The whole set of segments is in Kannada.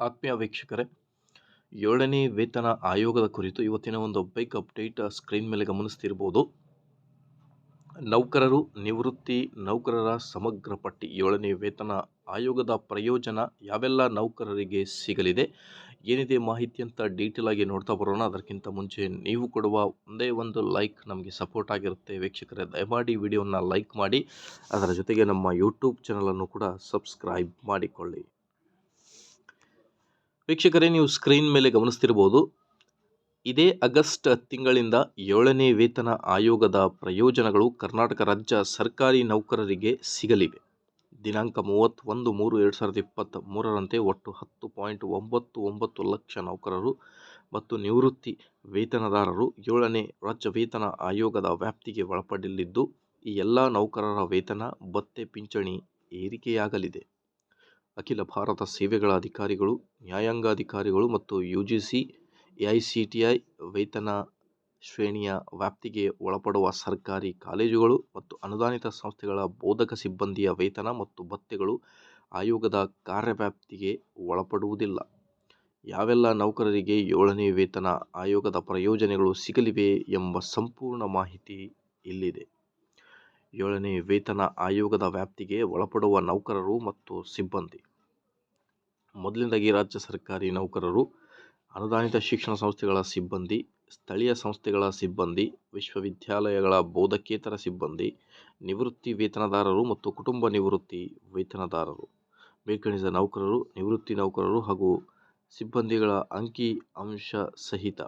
ಆತ್ಮೀಯ ವೀಕ್ಷಕರೇ, 7ನೇ ವೇತನ ಆಯೋಗದ ಕುರಿತು ಇವತ್ತಿನ ಒಂದು ಬೈಕ್ ಅಪ್ಡೇಟ್ ಸ್ಕ್ರೀನ್ ಮೇಲೆ ಗಮನಿಸ್ತಿರ್ಬೋದು. ನೌಕರರು, ನಿವೃತ್ತಿ ನೌಕರರ ಸಮಗ್ರ ಪಟ್ಟಿ. 7ನೇ ವೇತನ ಆಯೋಗದ ಪ್ರಯೋಜನ ಯಾವೆಲ್ಲ ನೌಕರರಿಗೆ ಸಿಗಲಿದೆ, ಏನಿದೆ ಮಾಹಿತಿ ಅಂತ ಡೀಟೇಲ್ ಆಗಿ ನೋಡ್ತಾ ಬರೋಣ. ಅದಕ್ಕಿಂತ ಮುಂಚೆ ನೀವು ಕೊಡುವ ಒಂದೇ ಒಂದು ಲೈಕ್ ನಮಗೆ ಸಪೋರ್ಟ್ ಆಗಿರುತ್ತೆ. ವೀಕ್ಷಕರೇ, ದಯಮಾಡಿ ವಿಡಿಯೋನ ಲೈಕ್ ಮಾಡಿ, ಅದರ ಜೊತೆಗೆ ನಮ್ಮ ಯೂಟ್ಯೂಬ್ ಚಾನಲನ್ನು ಕೂಡ ಸಬ್ಸ್ಕ್ರೈಬ್ ಮಾಡಿಕೊಳ್ಳಿ. ವೀಕ್ಷಕರೇ, ನೀವು ಸ್ಕ್ರೀನ್ ಮೇಲೆ ಗಮನಿಸ್ತಿರ್ಬೋದು, ಇದೇ ಆಗಸ್ಟ್ ತಿಂಗಳಿಂದ 7ನೇ ವೇತನ ಆಯೋಗದ ಪ್ರಯೋಜನಗಳು ಕರ್ನಾಟಕ ರಾಜ್ಯ ಸರ್ಕಾರಿ ನೌಕರರಿಗೆ ಸಿಗಲಿವೆ. ದಿನಾಂಕ 31/3/2023ರಂತೆ ಒಟ್ಟು 10.99 ಲಕ್ಷ ನೌಕರರು ಮತ್ತು ನಿವೃತ್ತಿ ವೇತನದಾರರು 7ನೇ ರಾಜ್ಯ ವೇತನ ಆಯೋಗದ ವ್ಯಾಪ್ತಿಗೆ ಒಳಪಡಲಿದ್ದು, ಈ ಎಲ್ಲ ನೌಕರರ ವೇತನ, ಭತ್ಯೆ, ಪಿಂಚಣಿ ಏರಿಕೆಯಾಗಲಿದೆ. ಅಖಿಲ ಭಾರತ ಸೇವೆಗಳ ಅಧಿಕಾರಿಗಳು, ನ್ಯಾಯಾಂಗಾಧಿಕಾರಿಗಳು ಮತ್ತು UGC, AICTI ವೇತನ ಶ್ರೇಣಿಯ ವ್ಯಾಪ್ತಿಗೆ ಒಳಪಡುವ ಸರ್ಕಾರಿ ಕಾಲೇಜುಗಳು ಮತ್ತು ಅನುದಾನಿತ ಸಂಸ್ಥೆಗಳ ಬೋಧಕ ಸಿಬ್ಬಂದಿಯ ವೇತನ ಮತ್ತು ಭತ್ಯೆಗಳು ಆಯೋಗದ ಕಾರ್ಯವ್ಯಾಪ್ತಿಗೆ ಒಳಪಡುವುದಿಲ್ಲ. ಯಾವೆಲ್ಲ ನೌಕರರಿಗೆ 7ನೇ ವೇತನ ಆಯೋಗದ ಪ್ರಯೋಜನಗಳು ಸಿಗಲಿವೆ ಎಂಬ ಸಂಪೂರ್ಣ ಮಾಹಿತಿ ಇಲ್ಲಿದೆ. 7ನೇ ವೇತನ ಆಯೋಗದ ವ್ಯಾಪ್ತಿಗೆ ಒಳಪಡುವ ನೌಕರರು ಮತ್ತು ಸಿಬ್ಬಂದಿ. ಮೊದಲನೇದಾಗಿ ರಾಜ್ಯ ಸರ್ಕಾರಿ ನೌಕರರು, ಅನುದಾನಿತ ಶಿಕ್ಷಣ ಸಂಸ್ಥೆಗಳ ಸಿಬ್ಬಂದಿ, ಸ್ಥಳೀಯ ಸಂಸ್ಥೆಗಳ ಸಿಬ್ಬಂದಿ, ವಿಶ್ವವಿದ್ಯಾಲಯಗಳ ಬೋಧಕೇತರ ಸಿಬ್ಬಂದಿ, ನಿವೃತ್ತಿ ವೇತನದಾರರು ಮತ್ತು ಕುಟುಂಬ ನಿವೃತ್ತಿ ವೇತನದಾರರು. ಮೇಲ್ಕಣಿಸಿದ ನೌಕರರು, ನಿವೃತ್ತಿ ನೌಕರರು ಹಾಗೂ ಸಿಬ್ಬಂದಿಗಳ ಅಂಕಿ ಅಂಶ ಸಹಿತ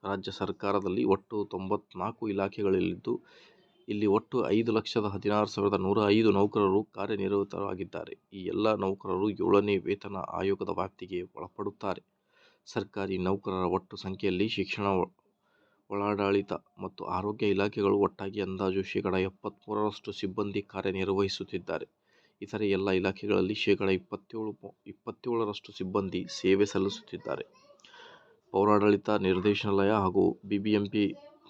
ರಾಜ್ಯ ಸರ್ಕಾರದಲ್ಲಿ ಒಟ್ಟು 94 ಇಲಾಖೆಗಳಿದ್ದು, ಇಲ್ಲಿ ಒಟ್ಟು 5,16,105 ನೌಕರರು ಕಾರ್ಯನಿರತರಾಗಿದ್ದಾರೆ. ಈ ಎಲ್ಲ ನೌಕರರು 7ನೇ ವೇತನ ಆಯೋಗದ ವ್ಯಾಪ್ತಿಗೆ ಒಳಪಡುತ್ತಾರೆ. ಸರ್ಕಾರಿ ನೌಕರರ ಒಟ್ಟು ಸಂಖ್ಯೆಯಲ್ಲಿ ಶಿಕ್ಷಣ, ಒಳಾಡಳಿತ ಮತ್ತು ಆರೋಗ್ಯ ಇಲಾಖೆಗಳು ಒಟ್ಟಾಗಿ ಅಂದಾಜು 73% ಸಿಬ್ಬಂದಿ ಕಾರ್ಯನಿರ್ವಹಿಸುತ್ತಿದ್ದಾರೆ. ಇತರೆ ಎಲ್ಲ ಇಲಾಖೆಗಳಲ್ಲಿ 27% ಸಿಬ್ಬಂದಿ ಸೇವೆ ಸಲ್ಲಿಸುತ್ತಿದ್ದಾರೆ. ಪೌರಾಡಳಿತ ನಿರ್ದೇಶನಾಲಯ ಹಾಗೂ BBMP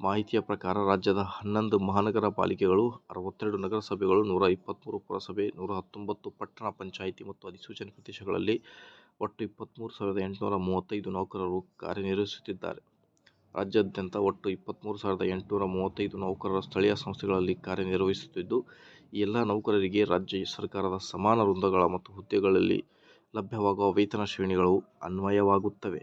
ಮಾಹಿತಿಯ ಪ್ರಕಾರ ರಾಜ್ಯದ 11 ಮಹಾನಗರ ಪಾಲಿಕೆಗಳು, 62 ನಗರಸಭೆಗಳು, 123 ಪುರಸಭೆ, 119 ಪಟ್ಟಣ ಪಂಚಾಯಿತಿ ಮತ್ತು ಅಧಿಸೂಚನೆ ಪ್ರದೇಶಗಳಲ್ಲಿ ಒಟ್ಟು 23,835 ನೌಕರರು ಕಾರ್ಯನಿರ್ವಹಿಸುತ್ತಿದ್ದಾರೆ. ರಾಜ್ಯಾದ್ಯಂತ ಒಟ್ಟು 23,835 ನೌಕರರ ಸ್ಥಳೀಯ ಸಂಸ್ಥೆಗಳಲ್ಲಿ ಕಾರ್ಯನಿರ್ವಹಿಸುತ್ತಿದ್ದು, ಈ ಎಲ್ಲ ನೌಕರರಿಗೆ ರಾಜ್ಯ ಸರ್ಕಾರದ ಸಮಾನ ವೃಂದಗಳ ಮತ್ತು ಹುದ್ದೆಗಳಲ್ಲಿ ಲಭ್ಯವಾಗುವ ವೇತನ ಶ್ರೇಣಿಗಳು ಅನ್ವಯವಾಗುತ್ತವೆ.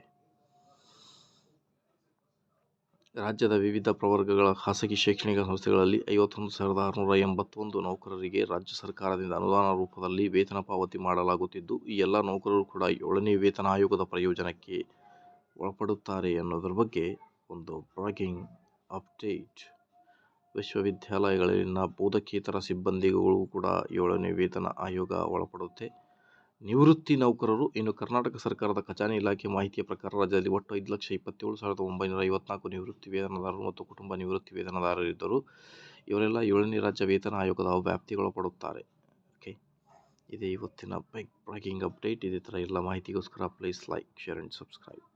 ರಾಜ್ಯದ ವಿವಿಧ ಪ್ರವರ್ಗಗಳ ಖಾಸಗಿ ಶೈಕ್ಷಣಿಕ ಸಂಸ್ಥೆಗಳಲ್ಲಿ 51,681 ನೌಕರರಿಗೆ ರಾಜ್ಯ ಸರ್ಕಾರದಿಂದ ಅನುದಾನ ರೂಪದಲ್ಲಿ ವೇತನ ಪಾವತಿ ಮಾಡಲಾಗುತ್ತಿದ್ದು, ಈ ಎಲ್ಲ ನೌಕರರು ಕೂಡ 7ನೇ ವೇತನ ಆಯೋಗದ ಪ್ರಯೋಜನಕ್ಕೆ ಒಳಪಡುತ್ತಾರೆ ಅನ್ನೋದ್ರ ಬಗ್ಗೆ ಒಂದು ಬ್ರೇಕಿಂಗ್ ಅಪ್ಡೇಟ್. ವಿಶ್ವವಿದ್ಯಾಲಯಗಳಲ್ಲಿನ ಬೋಧಕೇತರ ಸಿಬ್ಬಂದಿಗಳು ಕೂಡ 7ನೇ ವೇತನ ಆಯೋಗ ಒಳಪಡುತ್ತೆ. ನಿವೃತ್ತಿ ನೌಕರರು, ಇನ್ನು ಕರ್ನಾಟಕ ಸರ್ಕಾರದ ಖಜಾನೆ ಇಲಾಖೆ ಮಾಹಿತಿಯ ಪ್ರಕಾರ ರಾಜ್ಯದಲ್ಲಿ ಒಟ್ಟು 5,27,954 ನಿವೃತ್ತಿ ವೇತನದಾರರು ಮತ್ತು ಕುಟುಂಬ ನಿವೃತ್ತಿ ವೇತನದಾರರಿದ್ದರು. ಇವರೆಲ್ಲ 7ನೇ ರಾಜ್ಯ ವೇತನ ಆಯೋಗದ ವ್ಯಾಪ್ತಿಗೊಳಪಡುತ್ತಾರೆ. ಓಕೆ, ಇದೇ ಇವತ್ತಿನ ಬ್ರೇಕಿಂಗ್ ಅಪ್ಡೇಟ್. ಇದೇ ಥರ ಎಲ್ಲ ಮಾಹಿತಿಗೋಸ್ಕರ please like, share and subscribe.